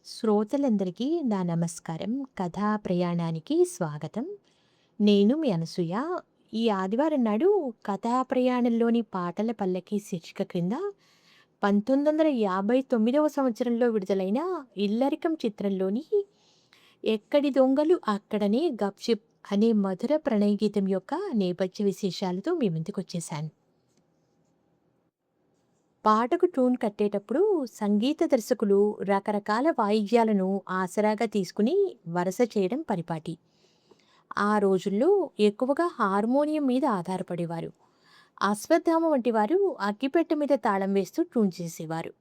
శ్రోతలందరికీ నా నమస్కారం. కథా ప్రయాణానికి స్వాగతం. నేను మీ అనసూయ. ఈ ఆదివారం నాడు కథా ప్రయాణంలోని పాటల పల్లకి శీర్షిక క్రింద 1959వ సంవత్సరంలో విడుదలైన 'ఇల్లరికం' చిత్రంలోని 'ఎక్కడి దొంగలు అక్కడనే గప్‌చిప్' అనే మధుర ప్రణయ గీతం యొక్క నేపథ్య విశేషాలతో మీ ముందుకొచ్చేశాను. పాటకు ట్యూన్ కట్టేటప్పుడు సంగీత దర్శకులు రకరకాల వాయిద్యాలను ఆసరాగా తీసుకుని వరస చేయడం పరిపాటి. ఆ రోజుల్లో ఎక్కువగా హార్మోనియం మీద ఆధారపడేవారు. అశ్వత్థామ వంటి వారు అగ్గిపెట్టె మీద తాళం వేస్తూ ట్యూన్ చేసేవారు.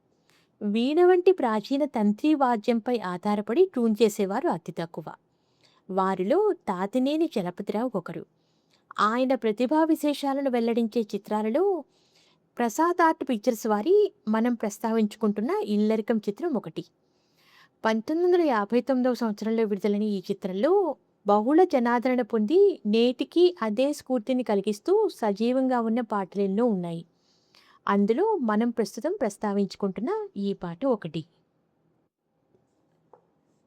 వీణ వంటి ప్రాచీన తంత్రి వాద్యంపై ఆధారపడి ట్యూన్ చేసేవారు అతి తక్కువ. వారిలో తాతినేని చలపతిరావు ఒకరు. ఆయన ప్రతిభా విశేషాలను వెల్లడించే చిత్రాలలో ప్రసాద్ ఆర్ట్ పిక్చర్స్ వారి మనం ప్రస్తావించుకుంటున్న 'ఇల్లరికం' చిత్రం ఒకటి. 1959వ సంవత్సరంలో విడుదలైన ఈ చిత్రంలో బహుళ జనాదరణ పొంది నేటికి అదే స్ఫూర్తిని కలిగిస్తూ సజీవంగా ఉన్న పాటలెన్నో ఉన్నాయి. అందులో మనం ప్రస్తుతం ప్రస్తావించుకుంటున్న ఈ పాట ఒకటి.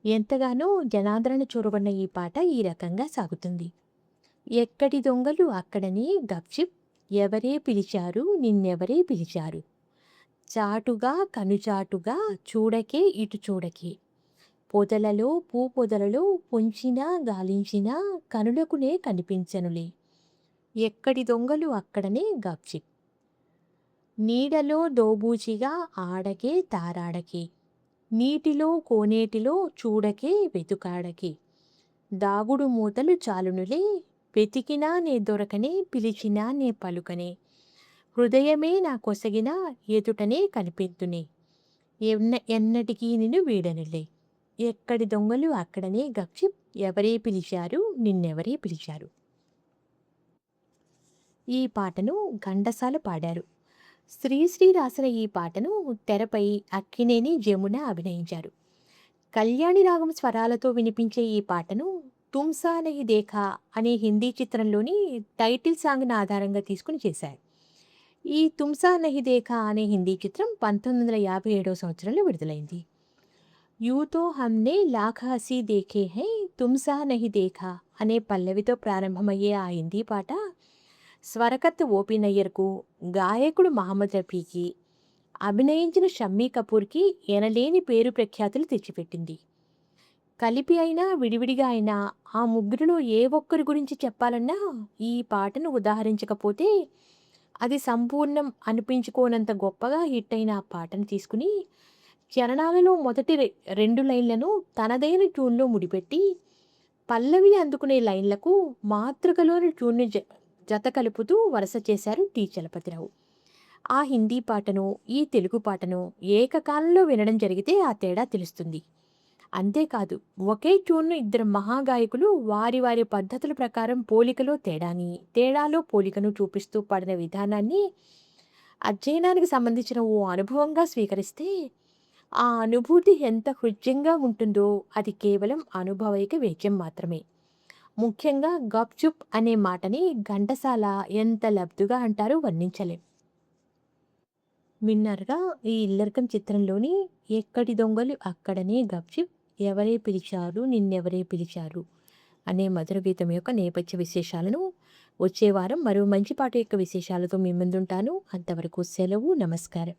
ఎంతగానో జనాదరణ చూరగొన్న ఈ పాట ఈ రకంగా సాగుతుంది. ఎక్కడి దొంగలు అక్కడనే గప్‌చిప్, ఎవరే పిలిచారు నిన్నెవరే పిలిచారు, చాటుగా కనుచాటుగా చూడకే ఇటు చూడకే, పొదలలో పూపొదలలో పొంచినా గాలించినా కనులకునే కనిపించనులే, ఎక్కడి దొంగలు అక్కడనే గప్‌చిప్, నీడలో దోబూచిగా ఆడకే తారాడకే, నీటిలో కోనేటిలో చూడకే వెతుకాడకే, దాగుడు మూతలు చాలునులే, వెతికినా నే దొరకనే పిలిచినా నే పలుకనే, హృదయమే నా కొసగిన ఎదుటనే కనిపెట్టునే, ఎన్నటికీ నిన్ను వీడనులే, ఎక్కడి దొంగలు అక్కడనే గప్‌చిప్, ఎవరే పిలిచారు నిన్నెవరే పిలిచారు. ఈ పాటను ఘంటసాల పాడారు. శ్రీశ్రీ రాసిన ఈ పాటను తెరపై అక్కినేని జమున అభినయించారు. కళ్యాణి రాగం స్వరాలతో వినిపించే ఈ పాటను 'తుమ్ సా నహీ దేఖా' అనే హిందీ చిత్రంలోని టైటిల్ సాంగ్‌ని ఆధారంగా తీసుకుని చేశారు. ఈ 'తుమ్ సా నహీ దేఖా' అనే హిందీ చిత్రం 1957వ సంవత్సరంలో విడుదలైంది. 'యూँ తో హమ్నే లాఖ్ హసీ దేఖే హై తుమ్ సా నహీ దేఖా' అనే పల్లవితో ప్రారంభమయ్యే ఆ హిందీ పాట స్వరకర్త ఓపీ నయ్యర్‌కు, గాయకుడు మహమ్మద్ రఫీకి, అభినయించిన షమ్మీ కపూర్‌కి ఎనలేని పేరు ప్రఖ్యాతులు తెచ్చిపెట్టింది. కలిపి అయినా విడివిడిగా అయినా ఆ ముగ్గురిలో ఏ ఒక్కరి గురించి చెప్పాలన్నా ఈ పాటను ఉదాహరించకపోతే అది సంపూర్ణం అనిపించుకోనంత గొప్పగా హిట్ అయిన ఆ పాటను తీసుకుని చరణాలలో మొదటి 2 లైన్లను తనదైన ట్యూన్‌లో ముడిపెట్టి పల్లవిని అందుకునే లైన్లకు మాతృకలోని ట్యూన్‌ని జత కలుపుతూ వరస చేశారు టి. చలపతిరావు. ఆ హిందీ పాటను, ఈ తెలుగు పాటను ఏకకాలంలో వినడం జరిగితే ఆ తేడా తెలుస్తుంది. అంతేకాదు, ఒకే ట్యూన్‌ను ఇద్దరు మహాగాయకులు వారి వారి పద్ధతుల ప్రకారం పోలికలో తేడాని, తేడాలో పోలికను చూపిస్తూ పాడిన విధానాన్ని అధ్యయనానికి సంబంధించిన ఓ అనుభవంగా స్వీకరిస్తే ఆ అనుభూతి ఎంత హృద్యంగా ఉంటుందో అది కేవలం అనుభవైక వేద్యం మాత్రమే. ముఖ్యంగా 'గప్‌చుప్' అనే మాటని ఘంటసాల ఎంత లబ్ధుగా అంటారో వర్ణించలేం. విన్నారుగా ఈ 'ఇల్లరికం' చిత్రంలోని 'ఎక్కడి దొంగలు అక్కడనే గప్‌చిప్, ఎవరే పిలిచారు నిన్నెవరే పిలిచారు' అనే మధుర గీతం యొక్క నేపథ్య విశేషాలను వచ్చే వారం మరో మంచి పాట యొక్క విశేషాలతో మీ ముందుంటాను. అంతవరకు సెలవు. నమస్కారం.